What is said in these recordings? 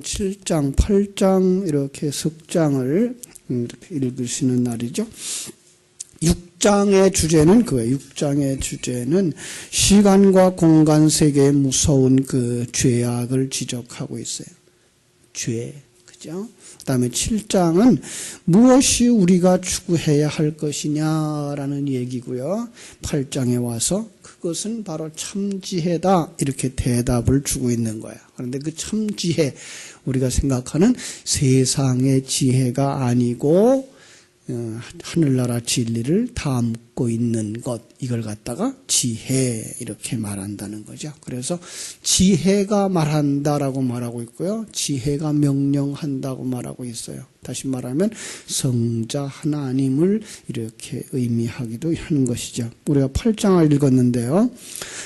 7장, 8장 이렇게 석장을 이렇게 읽으시는 날이죠. 6장의 주제는 그거예요. 6장의 주제는 시간과 공간 세계의 무서운 그 죄악을 지적하고 있어요. 죄. 그죠? 그 다음에 7장은 무엇이 우리가 추구해야 할 것이냐라는 얘기고요. 8장에 와서 그것은 바로 참지혜다 이렇게 대답을 주고 있는 거예요. 그런데 그 참지혜 우리가 생각하는 세상의 지혜가 아니고 하늘나라 진리를 담고 있는 것, 이걸 갖다가 지혜 이렇게 말한다는 거죠. 그래서 지혜가 말한다라고 말하고 있고요. 지혜가 명령한다고 말하고 있어요. 다시 말하면 성자 하나님을 이렇게 의미하기도 하는 것이죠. 우리가 8장을 읽었는데요.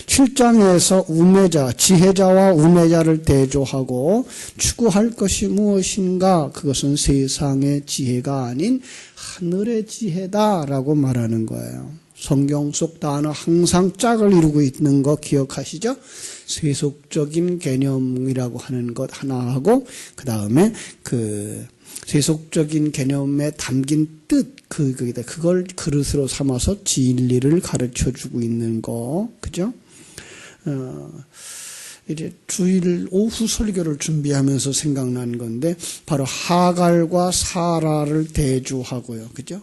7장에서 우매자, 지혜자와 우매자를 대조하고 추구할 것이 무엇인가? 그것은 세상의 지혜가 아닌 하늘의 지혜다라고 말하는 거예요. 성경 속 단어 항상 짝을 이루고 있는 거 기억하시죠? 세속적인 개념이라고 하는 것 하나 하고 그 다음에 그 세속적인 개념에 담긴 뜻 그걸 그릇으로 삼아서 진리를 가르쳐주고 있는 거, 그죠? 이제 주일 오후 설교를 준비하면서 생각난 건데 바로 하갈과 사라를 대조하고요, 그죠?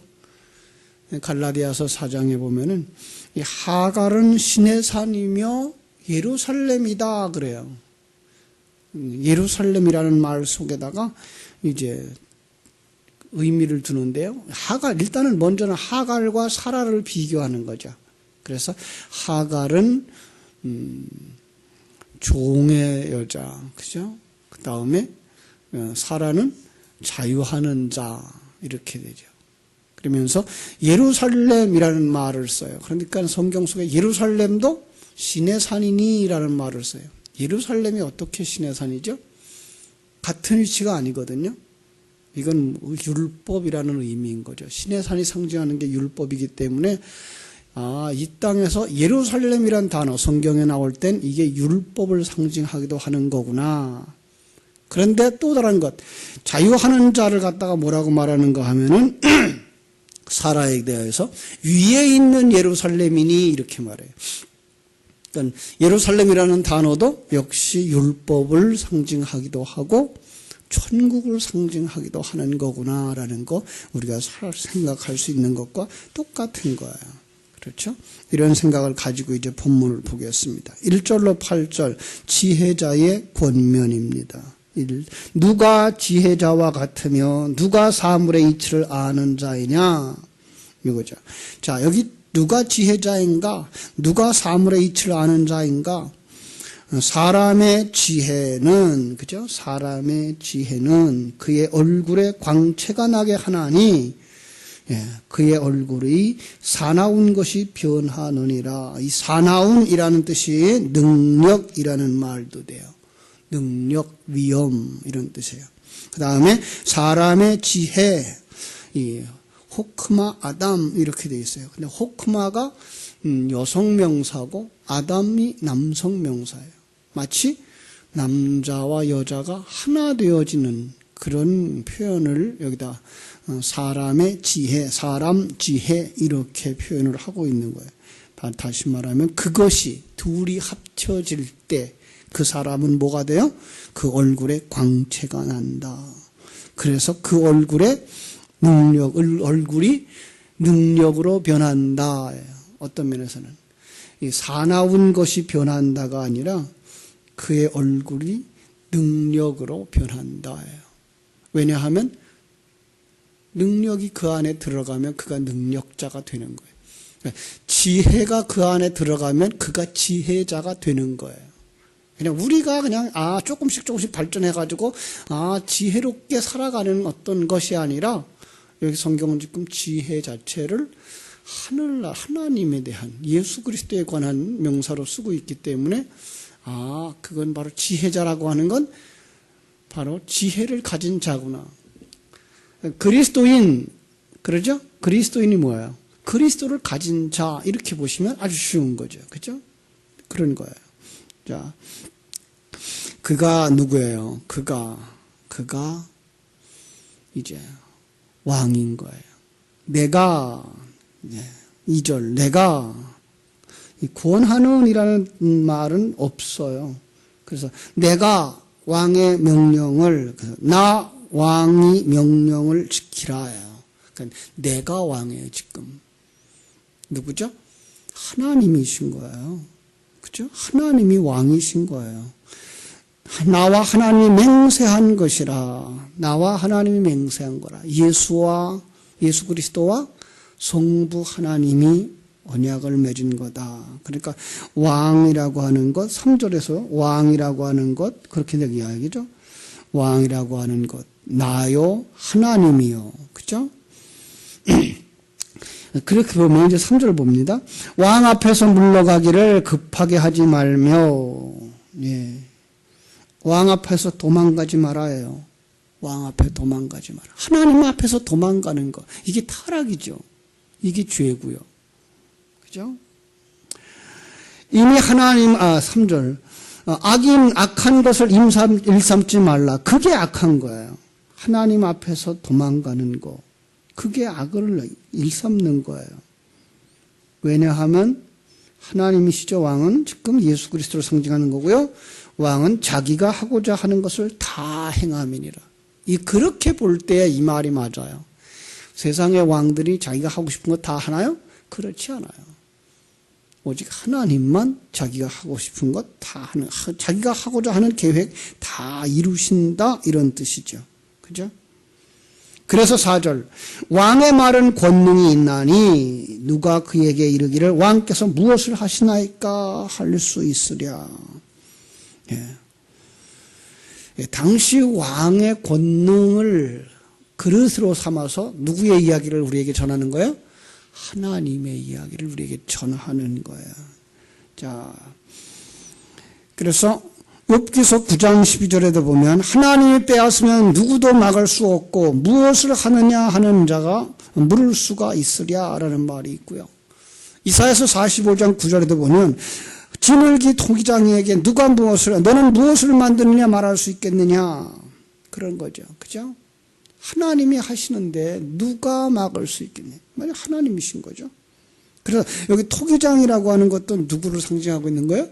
갈라디아서 4장에 보면은 이 하갈은 신의 산이며 예루살렘이다 그래요. 예루살렘이라는 말 속에다가 이제 의미를 두는데요. 일단은 먼저는 하갈과 사라를 비교하는 거죠. 그래서 하갈은 종의 여자, 그죠? 그 다음에 사라는 자유하는 자 이렇게 되죠. 그러면서 예루살렘이라는 말을 써요. 그러니까 성경 속에 예루살렘도 신의 산이니라는 말을 써요. 예루살렘이 어떻게 신의 산이죠? 같은 위치가 아니거든요. 이건 율법이라는 의미인 거죠. 신의 산이 상징하는 게 율법이기 때문에 이 땅에서 예루살렘이란 단어 성경에 나올 땐 이게 율법을 상징하기도 하는 거구나. 그런데 또 다른 것, 자유하는 자를 갖다가 뭐라고 말하는가 하면은 사라에 대해서 위에 있는 예루살렘이니 이렇게 말해요. 그러니까 예루살렘이라는 단어도 역시 율법을 상징하기도 하고 천국을 상징하기도 하는 거구나라는 거 우리가 생각할 수 있는 것과 똑같은 거예요. 그렇죠? 이런 생각을 가지고 이제 본문을 보겠습니다. 1절로 8절 지혜자의 권면입니다. 누가 지혜자와 같으며 누가 사물의 이치를 아는 자이냐 이거죠. 자, 여기 누가 지혜자인가? 누가 사물의 이치를 아는 자인가? 사람의 지혜는, 그죠? 사람의 지혜는 그의 얼굴에 광채가 나게 하나니, 그의 얼굴이 사나운 것이 변하느니라. 이 사나운이라는 뜻이 능력이라는 말도 돼요. 능력, 위엄 이런 뜻이에요. 그 다음에 사람의 지혜, 이 호크마, 아담 이렇게 돼 있어요. 근데 호크마가 여성 명사고 아담이 남성 명사예요. 마치 남자와 여자가 하나 되어지는 그런 표현을 여기다 사람의 지혜, 사람 지혜 이렇게 표현을 하고 있는 거예요. 다시 말하면 그것이 둘이 합쳐질 때 그 사람은 뭐가 돼요? 그 얼굴에 광채가 난다. 그래서 그 얼굴에 얼굴이 능력으로 변한다. 어떤 면에서는 이 사나운 것이 변한다가 아니라 그의 얼굴이 능력으로 변한다. 왜냐하면 능력이 그 안에 들어가면 그가 능력자가 되는 거예요. 지혜가 그 안에 들어가면 그가 지혜자가 되는 거예요. 그냥 우리가 그냥 조금씩 발전해가지고 지혜롭게 살아가는 어떤 것이 아니라 여기 성경은 지금 지혜 자체를 하나님에 대한 예수 그리스도에 관한 명사로 쓰고 있기 때문에 그건 바로 지혜자라고 하는 건 바로 지혜를 가진 자구나. 그리스도인, 그러죠? 그리스도인이 뭐예요? 그리스도를 가진 자 이렇게 보시면 아주 쉬운 거죠. 그죠? 그런 거예요. 자, 그가 누구예요? 그가 그가 이제 왕인 거예요. 내가 2절 내가 구원하는 이라는 말은 없어요. 그래서 내가 왕의 명령을 나 왕이 명령을 지키라요. 그러니까 내가 왕이에요. 지금 누구죠? 하나님이신 거예요. 그죠? 하나님이 왕이신 거예요. 나와 하나님이 맹세한 것이라. 나와 하나님이 맹세한 거라. 예수 그리스도와 성부 하나님이 언약을 맺은 거다. 그러니까 왕이라고 하는 것, 3절에서 왕이라고 하는 것, 그렇게 이야기죠. 왕이라고 하는 것, 나요, 하나님이요. 그죠? 그렇게 보면 이제 3절을 봅니다. 왕 앞에서 물러가기를 급하게 하지 말며, 예. 왕 앞에서 도망가지 말아요. 왕 앞에 도망가지 마라. 하나님 앞에서 도망가는 것. 이게 타락이죠. 이게 죄고요. 그죠? 이미 3절. 악한 것을 일삼지 말라. 그게 악한 거예요. 하나님 앞에서 도망가는 거. 그게 악을 일삼는 거예요. 왜냐하면 하나님이시죠. 왕은 지금 예수 그리스도를 상징하는 거고요. 왕은 자기가 하고자 하는 것을 다 행함이니라. 그렇게 볼 때 이 말이 맞아요. 세상의 왕들이 자기가 하고 싶은 거 다 하나요? 그렇지 않아요. 오직 하나님만 자기가 하고 싶은 것 다 하는, 자기가 하고자 하는 계획 다 이루신다, 이런 뜻이죠. 그죠? 그래서 4절, 왕의 말은 권능이 있나니 누가 그에게 이르기를 왕께서 무엇을 하시나이까 할 수 있으랴. 예. 당시 왕의 권능을 그릇으로 삼아서 누구의 이야기를 우리에게 전하는 거예요? 하나님의 이야기를 우리에게 전하는 거예요. 자, 그래서 욥기서 9장 12절에도 보면 하나님이 빼앗으면 누구도 막을 수 없고 무엇을 하느냐 하는 자가 물을 수가 있으랴라는 말이 있고요. 이사야서 45장 9절에도 보면 지물기 토기장이에게 너는 무엇을 만드느냐 말할 수 있겠느냐, 그런 거죠. 그죠? 하나님이 하시는데 누가 막을 수 있겠냐? 만약 하나님이신 거죠. 그래서 여기 토기장이라고 하는 것도 누구를 상징하고 있는 거예요?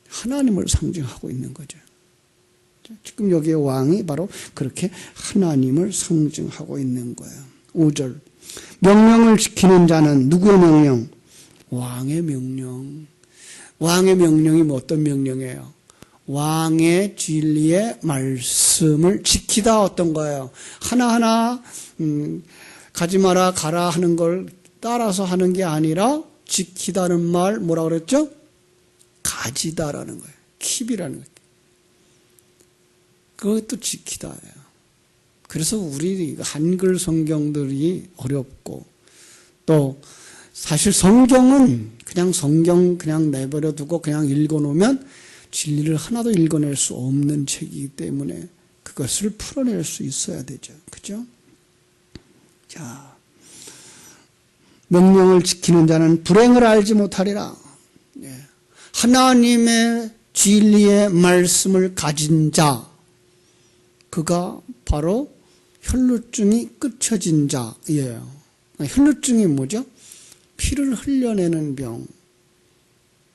하나님을 상징하고 있는 거죠. 지금 여기의 왕이 바로 그렇게 하나님을 상징하고 있는 거예요. 5절. 명령을 지키는 자는 누구의 명령? 왕의 명령. 왕의 명령이 어떤 명령이에요? 왕의 진리의 말씀을 지키다. 어떤 거예요? 하나하나 가지 마라 가라 하는 걸 따라서 하는 게 아니라 지키다는 말 뭐라고 그랬죠? 가지다라는 거예요. 킵이라는 거예요. 그것도 지키다예요. 그래서 우리 한글 성경들이 어렵고, 또 사실 성경은 그냥 성경 그냥 내버려 두고 그냥 읽어놓으면 진리를 하나도 읽어낼 수 없는 책이기 때문에 그것을 풀어낼 수 있어야 되죠. 그죠? 자, 명령을 지키는 자는 불행을 알지 못하리라. 하나님의 진리의 말씀을 가진 자, 그가 바로 혈루증이 끊어진 자예요. 혈루증이 뭐죠? 피를 흘려내는 병.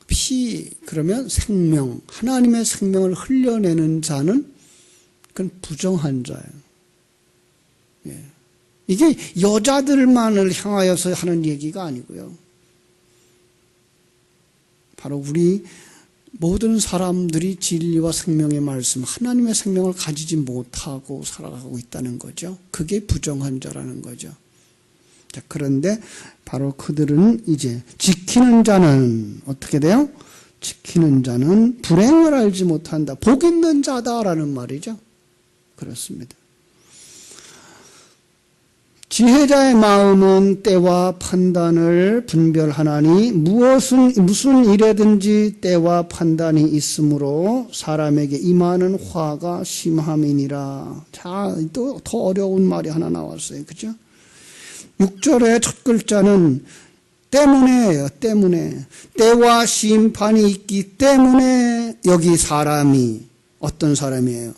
피, 그러면 생명, 하나님의 생명을 흘려내는 자는 그건 부정한 자예요. 예. 이게 여자들만을 향하여서 하는 얘기가 아니고요. 바로 우리 모든 사람들이 진리와 생명의 말씀, 하나님의 생명을 가지지 못하고 살아가고 있다는 거죠. 그게 부정한 자라는 거죠. 자, 그런데 바로 그들은 이제 지키는 자는 어떻게 돼요? 지키는 자는 불행을 알지 못한다. 복 있는 자다라는 말이죠. 그렇습니다. 지혜자의 마음은 때와 판단을 분별하나니 무슨 일에든지 때와 판단이 있으므로 사람에게 임하는 화가 심함이니라. 자, 또 더 어려운 말이 하나 나왔어요. 그죠? 6절의 첫 글자는 때문에예요. 때문에. 때와 심판이 있기 때문에 여기 사람이 어떤 사람이에요?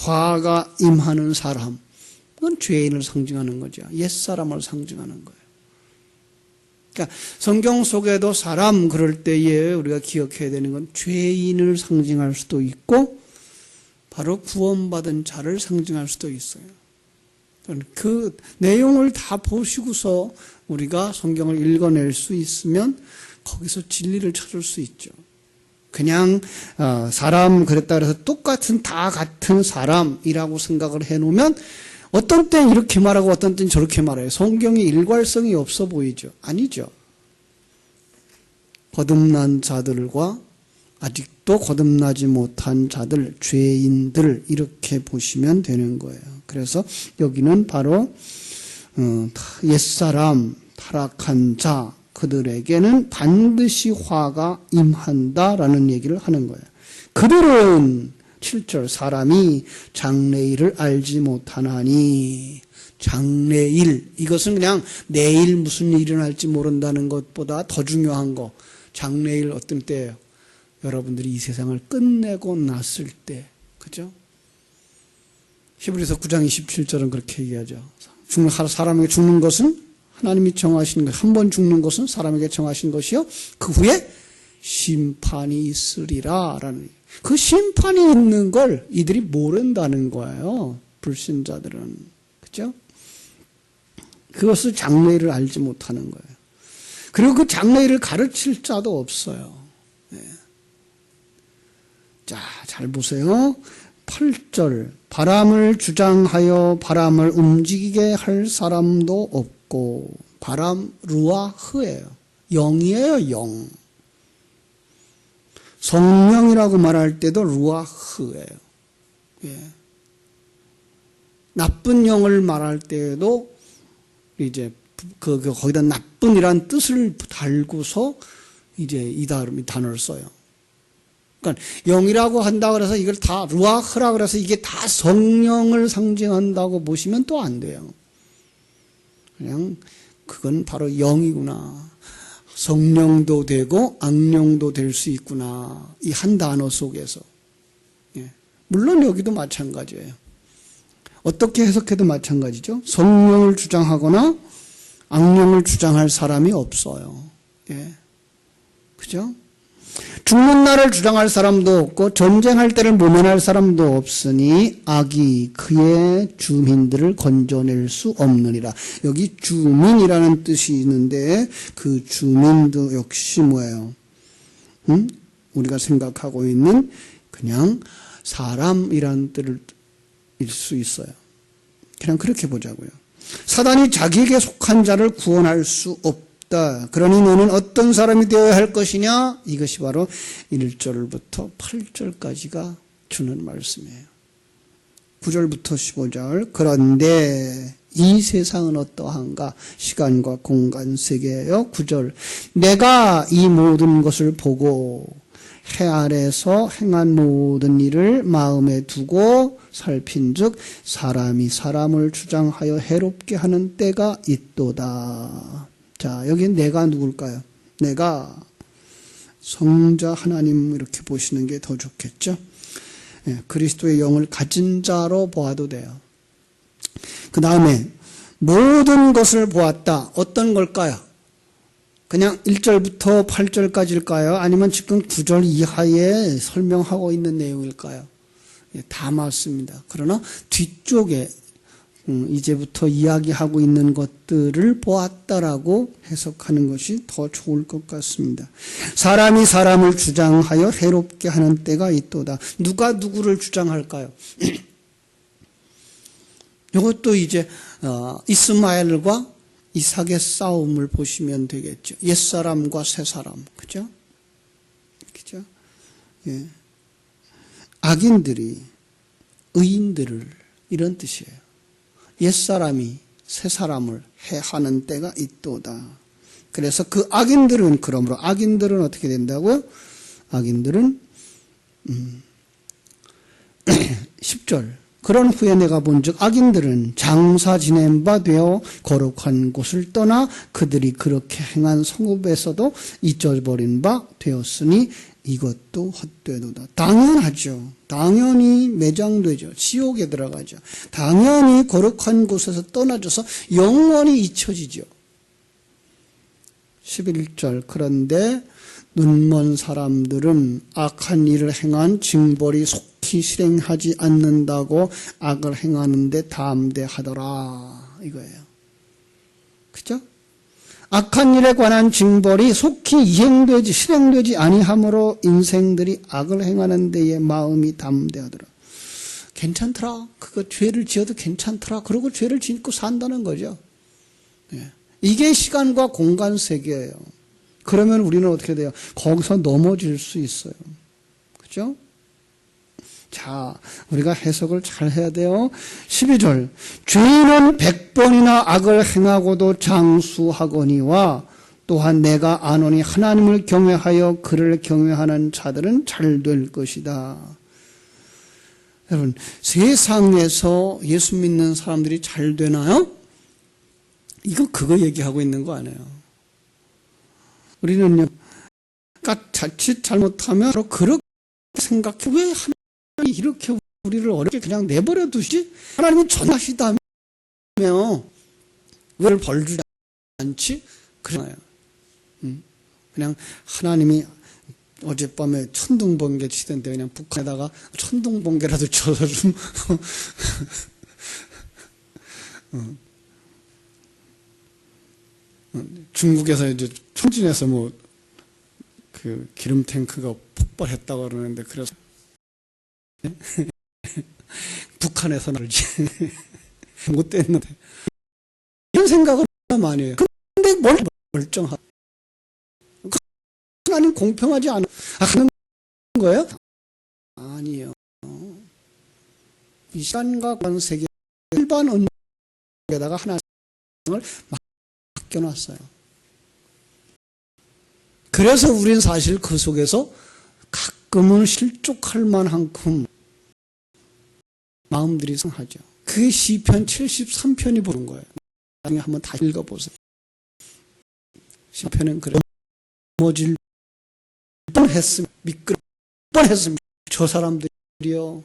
화가 임하는 사람, 그건 죄인을 상징하는 거죠. 옛사람을 상징하는 거예요. 그러니까 성경 속에도 사람 그럴 때에 우리가 기억해야 되는 건 죄인을 상징할 수도 있고 바로 구원받은 자를 상징할 수도 있어요. 그 내용을 다 보시고서 우리가 성경을 읽어낼 수 있으면 거기서 진리를 찾을 수 있죠. 그냥 사람 그랬다 그래서 다 같은 사람이라고 생각을 해놓으면 어떤 땐 이렇게 말하고 어떤 땐 저렇게 말해요. 성경이 일괄성이 없어 보이죠? 아니죠. 거듭난 자들과 아직도 거듭나지 못한 자들, 죄인들 이렇게 보시면 되는 거예요. 그래서 여기는 바로 옛사람, 타락한 자 그들에게는 반드시 화가 임한다라는 얘기를 하는 거예요. 그들은 7절 사람이 장래일을 알지 못하나니 장래일 이것은 그냥 내일 무슨 일이 일어날지 모른다는 것보다 더 중요한 거 장래일 어떤 때예요? 여러분들이 이 세상을 끝내고 났을 때 그죠? 히브리서 9장 27절은 그렇게 얘기하죠. 사람에게 죽는 것은 하나님이 정하신 것, 한 번 죽는 것은 사람에게 정하신 것이요 그 후에 심판이 있으리라 라는 그 심판이 있는 걸 이들이 모른다는 거예요. 불신자들은. 그죠? 그것을 장래일을 알지 못하는 거예요. 그리고 그 장래일을 가르칠 자도 없어요. 네. 자, 잘 보세요. 8절 바람을 주장하여 바람을 움직이게 할 사람도 없고 바람 루아흐예요. 영이에요. 영. 성령이라고 말할 때도 루아흐예요. 예. 나쁜 영을 말할 때에도 이제 거기다 나쁜이란 뜻을 달고서 이제 이 단어를 써요. 그러니까 영이라고 한다 그래서 이걸 다 루아흐라 그래서 이게 다 성령을 상징한다고 보시면 또 안 돼요. 그냥 그건 바로 영이구나. 성령도 되고 악령도 될 수 있구나. 이 한 단어 속에서. 예. 물론 여기도 마찬가지예요. 어떻게 해석해도 마찬가지죠. 성령을 주장하거나 악령을 주장할 사람이 없어요. 예. 그죠? 죽는 날을 주장할 사람도 없고 전쟁할 때를 모면할 사람도 없으니 악이 그의 주민들을 건져낼 수 없느니라. 여기 주민이라는 뜻이 있는데 그 주민도 역시 뭐예요? 우리가 생각하고 있는 그냥 사람이라는 뜻일 수 있어요. 그냥 그렇게 보자고요. 사단이 자기에게 속한 자를 구원할 수 없다. 그러니 너는 어떤 사람이 되어야 할 것이냐? 이것이 바로 1절부터 8절까지가 주는 말씀이에요. 9절부터 15절 그런데 이 세상은 어떠한가? 시간과 공간 세계예요. 9절 내가 이 모든 것을 보고 해 아래서 행한 모든 일을 마음에 두고 살핀즉 사람이 사람을 주장하여 해롭게 하는 때가 있도다. 자, 여기 내가 누굴까요? 내가 성자 하나님 이렇게 보시는 게 더 좋겠죠? 예, 그리스도의 영을 가진 자로 보아도 돼요. 그 다음에 모든 것을 보았다. 어떤 걸까요? 그냥 1절부터 8절까지일까요? 아니면 지금 9절 이하에 설명하고 있는 내용일까요? 예, 다 맞습니다. 그러나 뒤쪽에 이제부터 이야기하고 있는 것들을 보았다라고 해석하는 것이 더 좋을 것 같습니다. 사람이 사람을 주장하여 해롭게 하는 때가 있도다. 누가 누구를 주장할까요? 이것도 이제 이스마엘과 이삭의 싸움을 보시면 되겠죠. 옛사람과 새사람, 그죠? 그죠? 예. 악인들이 의인들을 이런 뜻이에요. 옛사람이 새사람을 해하는 때가 있도다. 그래서 그 악인들은 그러므로 악인들은 어떻게 된다고요? 악인들은 10절 그런 후에 내가 본즉 악인들은 장사 지낸 바 되어 거룩한 곳을 떠나 그들이 그렇게 행한 성읍에서도 잊어버린 바 되었으니 이것도 헛되도다. 당연하죠. 당연히 매장되죠. 지옥에 들어가죠. 당연히 거룩한 곳에서 떠나져서 영원히 잊혀지죠. 11절 그런데 눈먼 사람들은 악한 일을 행한 징벌이 속히 실행하지 않는다고 악을 행하는데 담대하더라 이거예요. 그죠? 악한 일에 관한 징벌이 속히 이행되지 실행되지 아니하므로 인생들이 악을 행하는 데에 마음이 담대하더라. 괜찮더라. 그거 죄를 지어도 괜찮더라. 그러고 죄를 짓고 산다는 거죠. 네. 이게 시간과 공간 세계예요. 그러면 우리는 어떻게 돼요? 거기서 넘어질 수 있어요. 그죠? 자, 우리가 해석을 잘 해야 돼요. 12절. 죄인은 100번이나 악을 행하고도 장수하거니와 또한 내가 아노니 하나님을 경외하여 그를 경외하는 자들은 잘 될 것이다. 여러분, 세상에서 예수 믿는 사람들이 잘 되나요? 그거 얘기하고 있는 거 아니에요. 우리는요, 자칫 잘못하면 바로 그렇게 생각해. 왜 하나님이 이렇게 우리를 어렵게 그냥 내버려 두시지? 하나님은 전하시다며 왜 벌 주지 않지? 그러나요. 그냥 하나님이 어젯밤에 천둥번개 치던데 그냥 북한에다가 천둥번개라도 쳐서 좀 중국에서 이제 천진에서 그 기름 탱크가 폭발했다고 그러는데 그래서 북한에서 날지 못 됐는데 이런 생각을 많이 해요. 근데 뭘 멀쩡하고 하나님 공평하지 않아 하는 거예요? 아니에요. 이 시간과 관세계 일반 언어에다가 하나님을 맡겨놨어요. 그래서 우린 사실 그 속에서 가끔은 실족할 만큼 마음들이 상하죠. 그게 시편 73편이 보는 거예요. 나중에 한번 다시 읽어보세요. 시편은 그래 넘어질 뻔했습니다. 미끄러 뻔했습니다. 저 사람들이요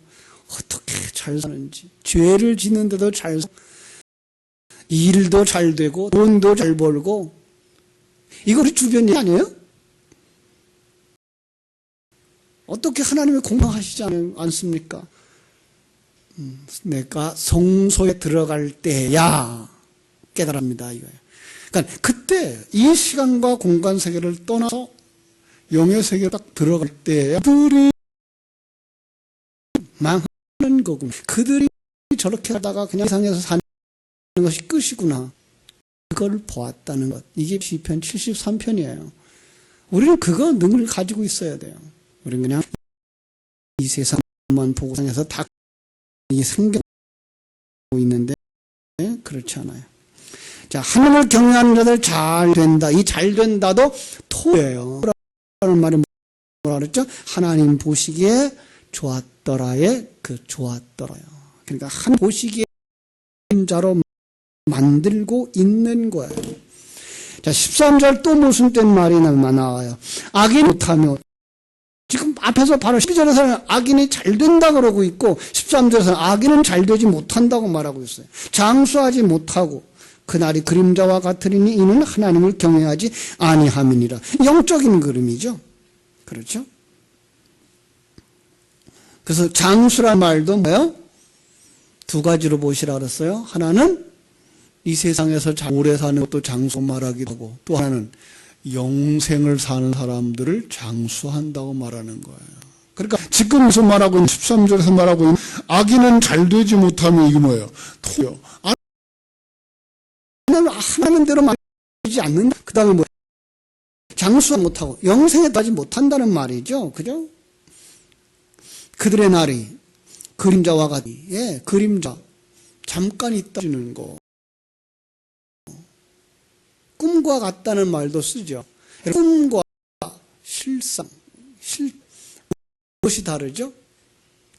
어떻게 잘 사는지 죄를 짓는데도 잘 일도 잘 되고 돈도 잘 벌고 이거 우리 주변 일 아니에요? 어떻게 하나님이 공평하시지 않습니까? 내가 성소에 들어갈 때야 깨달합니다 이거예요. 그러니까 그때 이 시간과 공간 세계를 떠나서 영의 세계에 딱 들어갈 때 그들이 망하는 거군. 그들이 저렇게 하다가 그냥 세상에서 사는 것이 끝이구나. 그걸 보았다는 것. 이게 시편 73편이에요. 우리는 그거 능을 가지고 있어야 돼요. 우리는 그냥 이 세상만 보고 세상에서 다 생겨나고 있는데 그렇지 않아요. 자, 하나님을 경외하는 자들 잘 된다. 이 잘 된다도 토예요. 라는 말이 뭐라 그랬죠? 하나님 보시기에 좋았더라의 그 좋았더라요. 그러니까 한 보시기에 자로 만들고 있는 거예요. 자, 13절 또 무슨 땐 말이 나와요. 악인 못하며 지금 앞에서 바로 12절에서는 악인이 잘 된다 그러고 있고 13절에서는 악인은 잘 되지 못한다고 말하고 있어요. 장수하지 못하고 그날이 그림자와 같으리니 이는 하나님을 경외하지 아니함이니라. 영적인 그림이죠. 그렇죠? 그래서 장수란 말도 뭐예요? 두 가지로 보시라 그랬어요. 하나는 이 세상에서 오래 사는 것도 장수 말하기도 하고 또 하나는 영생을 사는 사람들을 장수한다고 말하는 거예요. 그러니까 지금서 말하고 있는 13절에서 말하고 있는 악인은 잘 되지 못하면 이게 뭐예요? 토요. 하나는 대로 말하지 않는다. 그 다음에 뭐 장수 못하고 영생에 따지 못한다는 말이죠. 그죠? 그들의 날이 그림자와 같이 그림자 잠깐 있다는 거. 꿈과 같다는 말도 쓰죠. 꿈과 실상, 무엇이 다르죠?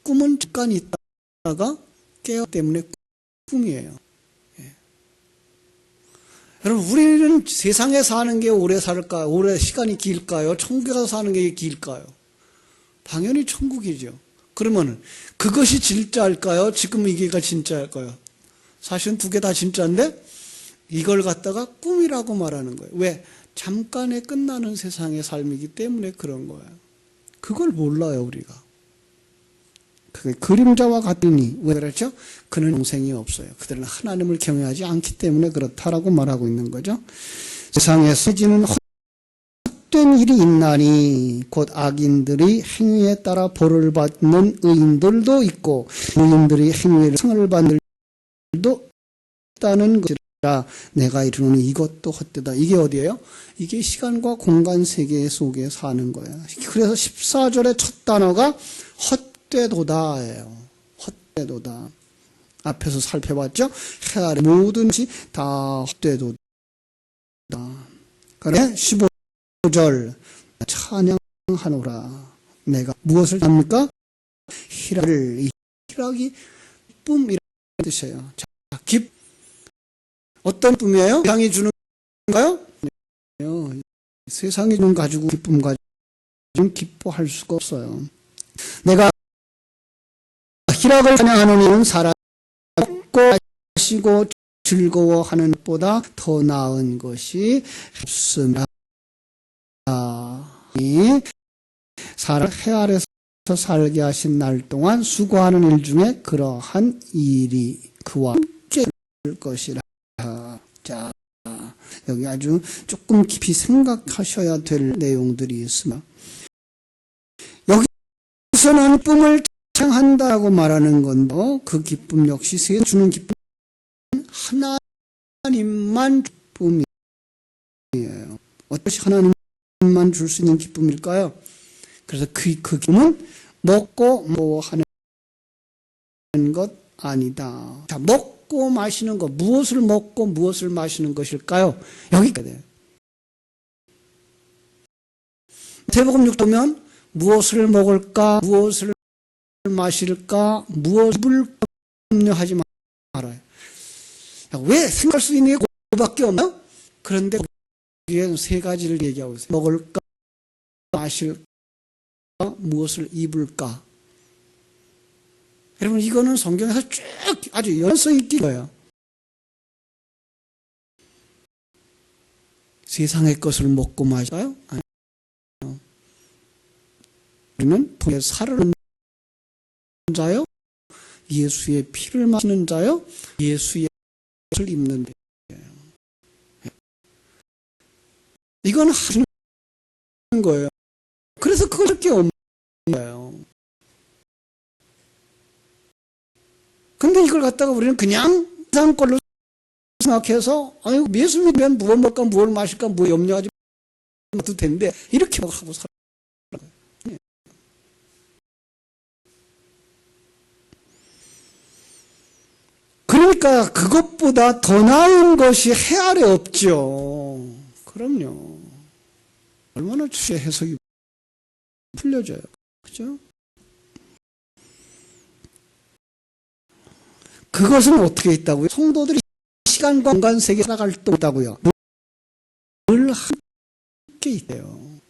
꿈은 잠깐 있다가 깨어 때문에 꿈이에요. 여러분, 우리는 세상에 사는 게 오래 살까요? 오래 시간이 길까요? 천국에서 사는 게 길까요? 당연히 천국이죠. 그러면은 그것이 진짜일까요? 지금 이게가 진짜일까요? 사실은 두 개 다 진짜인데 이걸 갖다가 꿈이라고 말하는 거예요. 왜? 잠깐에 끝나는 세상의 삶이기 때문에 그런 거예요. 그걸 몰라요, 우리가. 그게 그림자와 같으니 왜 그렇죠? 그는 영생이 없어요. 그들은 하나님을 경외하지 않기 때문에 그렇다라고 말하고 있는 거죠. 세상에서 지는 헛된 일이 있나니 곧 악인들이 행위에 따라 벌을 받는 의인들도 있고 의인들이 행위를 상을 받는 일도 있다는 것이라 내가 이르노니 이것도 헛되다. 이게 어디예요? 이게 시간과 공간 세계 속에 사는 거예요. 그래서 14절의 첫 단어가 헛되도다예요. 헛되도다. 앞에서 살펴봤죠? 해 아래 모든 것이 다 헛되도다. 그래 15절 찬양하노라. 내가 무엇을 합니까? 희락을. 희락이 기쁨이라는 뜻이에요. 자, 어떤 기쁨이에요? 세상이 주는 건가요? 세상이 주는 가지고 기쁨 가지고 기뻐할 수가 없어요. 내가 희락을 찬양하노니는 사람 먹고 마시고 즐거워하는 것보다 더 나은 것이 없습니다. 사람 해 아래서 살게 하신 날 동안 수고하는 일 중에 그러한 일이 그와 함께 될 것이라. 자, 여기 아주 조금 깊이 생각하셔야 될 내용들이 있습니다. 여기서는 기쁨을 찬양한다고 말하는 건데 그 기쁨 역시 세상 주는 기쁨 하나님만 기쁨이에요. 어떻게 하나님만 줄 수 있는 기쁨일까요? 그래서 그 기쁨은 먹고 뭐 하는 것 아니다. 자, 먹고 마시는 것, 무엇을 먹고 무엇을 마시는 것일까요? 여기까지 돼요. 마태복음 6 보면 무엇을 먹을까, 무엇을 마실까, 무엇을 입을까 염려하지 말아요. 왜 생각할 수 있는 게 그거밖에 없나요? 그런데 거기에 세 가지를 얘기하고 있어요. 먹을까, 마실까, 무엇을 입을까. 여러분 이거는 성경에서 쭉 아주 연서 있긴 거예요. 세상의 것을 먹고 마실까요? 아니요. 우리는 돈에 살을 얻는 자요, 예수의 피를 마시는 자요, 예수의 옷을 입는 자예요. 이건 하는 거예요. 그래서 그걸 게 없는 거예요. 근데 이걸 갖다가 우리는 그냥 이상 걸로 생각해서 아유 예수 믿으면 무엇 먹을까 무엇을 마실까 뭐 염려하지 않아도 된대 이렇게 하고 살아요. 그러니까 그것보다 더 나은 것이 해 아래 없죠. 그럼요. 얼마나 주의 해석이 풀려져요. 그죠? 그것은 어떻게 있다고요? 성도들이 시간과 공간 세계에 살아갈 때 있다고요. 늘 함께 있대요.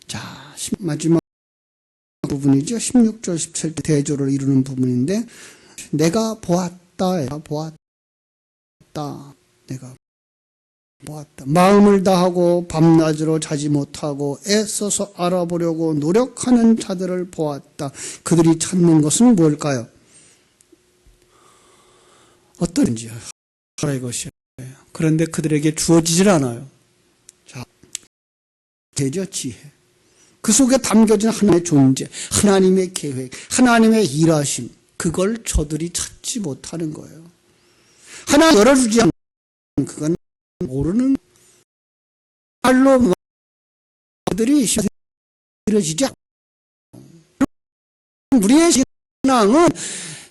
자, 마지막 부분이죠. 16절, 17절 대조를 이루는 부분인데 내가 보았다. 내가 보았다. 내가 보았다. 마음을 다하고 밤낮으로 자지 못하고 애써서 알아보려고 노력하는 자들을 보았다. 그들이 찾는 것은 뭘까요? 어떤지요? 하나의 것이에요. 그런데 그들에게 주어지질 않아요. 자, 되죠, 지혜. 그 속에 담겨진 하나님의 존재, 하나님의 계획, 하나님의 일하심, 그걸 저들이 찾지 못하는 거예요. 하나 열어주지 않는 그건 모르는 말로 그들이 이루어지지 않고 우리의 신앙은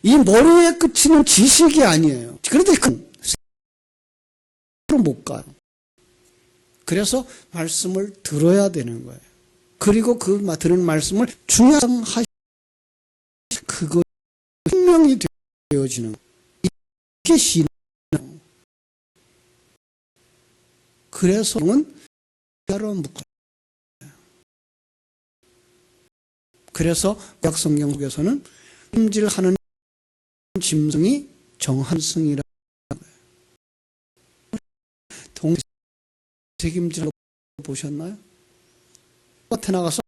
이 머리에 그치는 지식이 아니에요. 그런데 그건 못 가요. 그래서 말씀을 들어야 되는 거예요. 그리고 그 들은 말씀을 중요하시 그거 분명히 되어지는 거예요. 이게 신앙. 그래서 은 여러 묶어요. 그래서 구약성경 속에서는 책임질하는 짐승이 정한승이라는 거예요. 동물 책임질 보셨나요? 밭에 나가서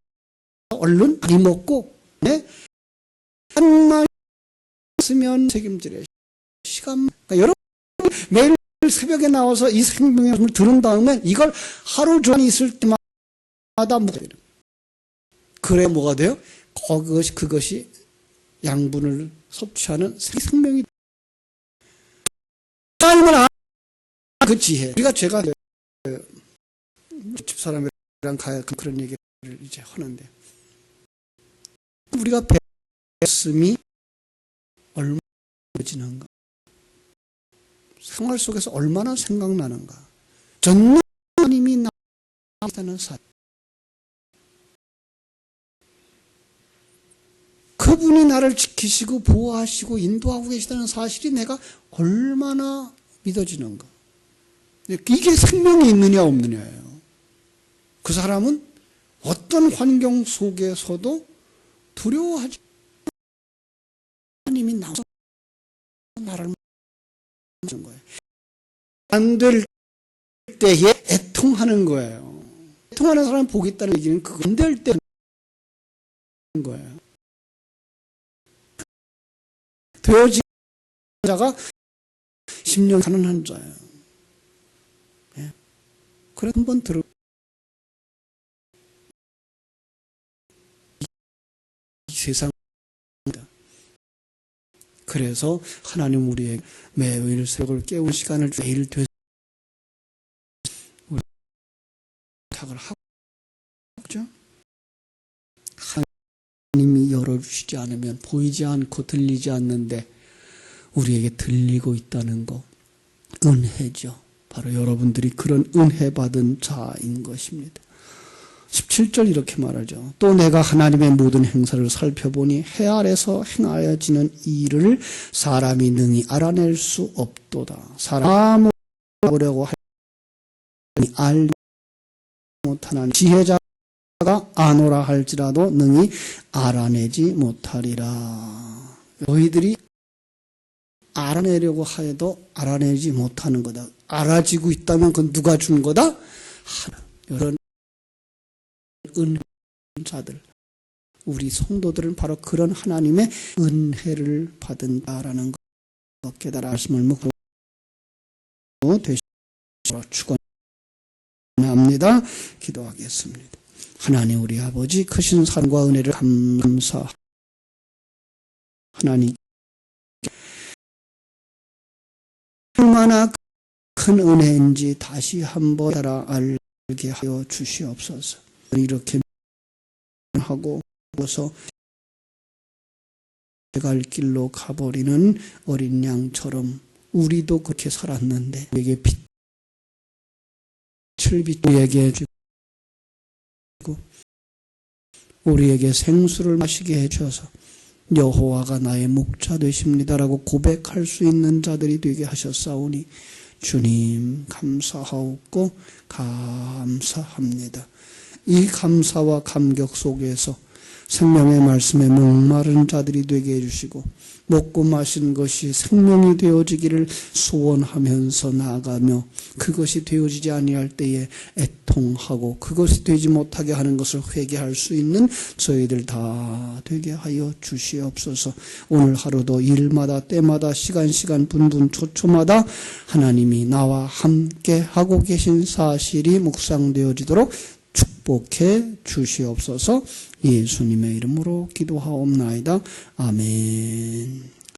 얼른 많이 먹고 한 마리 있으면 책임질해. 시간. 그러니까 여러분 매일 새벽에 나와서 이 생명의 말씀을 들은 다음에 이걸 하루 종일 있을 때마다 먹어야 돼요. 그래 뭐가 돼요? 그것이 양분을 섭취하는 생명이 하나님을 아는 그 지혜. 우리가 제가 집사람이랑 가야 그런 얘기를 이제 하는데 우리가 배웠음이 얼마나 지는가? 생활 속에서 얼마나 생각나는가? 전능 하나님이 나타나는 사실. 그분이 나를 지키시고 보호하시고 인도하고 계시다는 사실이 내가 얼마나 믿어지는가? 이게 생명이 있느냐 없느냐예요. 그 사람은 어떤 환경 속에서도 두려워하지 하나님이 나와서 나를 하는 거예요. 안 될 때에 애통하는 거예요. 애통하는 사람은 복이 있다는 얘기는 그거 안 될 때 하는 거예요. 되어진 자가 10년 사는 한 자예요. 예. 그래 한번 들어. 이 세상. 그래서 하나님 우리에게 매일 새벽을 깨운 시간을 매일 부탁을 하고 있죠. 하나님이 열어주시지 않으면 보이지 않고 들리지 않는데 우리에게 들리고 있다는 거 은혜죠. 바로 여러분들이 그런 은혜 받은 자인 것입니다. 17절 이렇게 말하죠. 또 내가 하나님의 모든 행사를 살펴보니 해 아래서 행하여지는 일을 사람이 능히 알아낼 수 없도다. 사람을 알아보려고 하니 알지 못하는 지혜자가 아노라 할지라도 능히 알아내지 못하리라. 너희들이 알아내려고 하여도 알아내지 못하는 거다. 알아지고 있다면 그건 누가 준 거다? 이런 은혜자들, 우리 성도들은 바로 그런 하나님의 은혜를 받은 자라는 것 깨달아 말씀을 묵고 되시기로 축원합니다. 기도하겠습니다. 하나님 우리 아버지 크신 사랑과 은혜를 감사 하나님 얼마나 큰 은혜인지 다시 한번 알게 하여 주시옵소서. 이렇게 하고 어서 갈 길로 가버리는 어린 양처럼 우리도 그렇게 살았는데 우리에게 빛을 우리에게 주고 우리에게 생수를 마시게 해주어서 여호와가 나의 목자 되십니다라고 고백할 수 있는 자들이 되게 하셨사오니 주님 감사하옵고 감사합니다. 이 감사와 감격 속에서 생명의 말씀에 목마른 자들이 되게 해주시고 먹고 마신 것이 생명이 되어지기를 소원하면서 나아가며 그것이 되어지지 아니할 때에 애통하고 그것이 되지 못하게 하는 것을 회개할 수 있는 저희들 다 되게 하여 주시옵소서. 오늘 하루도 일마다 때마다 시간 분분 초초마다 하나님이 나와 함께 하고 계신 사실이 묵상되어지도록 축복해 주시옵소서. 예수님의 이름으로 기도하옵나이다. 아멘.